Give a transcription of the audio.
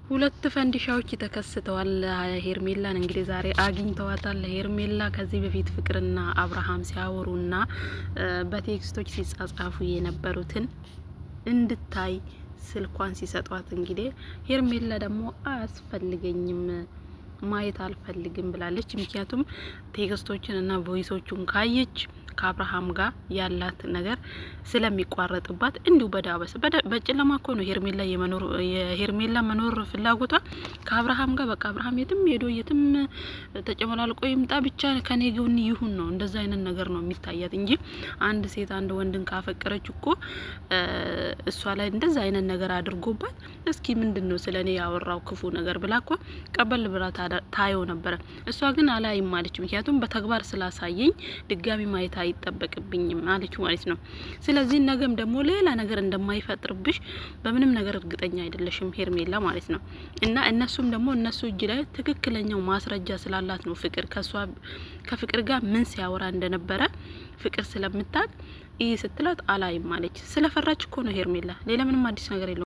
ሁለት ፈንዲሻዎች ተከስተዋል። ሄርሜላን እንግዲህ ዛሬ አግኝተዋታል። ሄርሜላ ከዚህ በፊት ፍቅርና አብርሃም ሲያወሩና በቴክስቶች ሲጻጻፉ የነበሩትን እንድታይ ስልኳን ሲሰጧት እንግዲህ ሄርሜላ ደግሞ አያስፈልገኝም ማየት አልፈልግም ብላለች። ምክንያቱም ቴክስቶችን እና ቮይሶቹን ካየች ከአብርሃም ጋር ያላት ነገር ስለሚቋረጥባት እንዲሁ በዳበስ በጨለማ እኮ ነው የሄርሜላ መኖር ፍላጎቷ ከአብርሃም ጋር በቃ አብርሃም የትም ሄዶ የትም ተጨመላልቆ ይምጣ ብቻ ከኔ ጎን ይሁን ነው። እንደዛ አይነት ነገር ነው የሚታያት እንጂ አንድ ሴት አንድ ወንድን ካፈቀረች እኮ እሷ ላይ እንደዛ አይነት ነገር አድርጎባት እስኪ ምንድነው ስለኔ ያወራው ክፉ ነገር ብላ እኮ ቀበል ብላ ታየው ነበር። እሷ ግን አላይም አለች። ምክንያቱም በተግባር ስላሳየኝ ድጋሚ ማየት አይጠበቅብኝም አለች ማለት ነው። ስለዚህ ነገም ደግሞ ሌላ ነገር እንደማይፈጥርብሽ በምንም ነገር እርግጠኛ አይደለሽም ሄርሜላ ማለት ነው። እና እነሱም ደግሞ እነሱ እጅ ላይ ትክክለኛው ማስረጃ ስላላት ነው ፍቅር ከፍቅር ጋር ምን ሲያወራ እንደነበረ ፍቅር ስለምታቅ ይህ ስትላት አላይም አለች። ስለፈራች እኮ ነው ሄርሜላ፣ ሌላ ምንም አዲስ ነገር የለውም።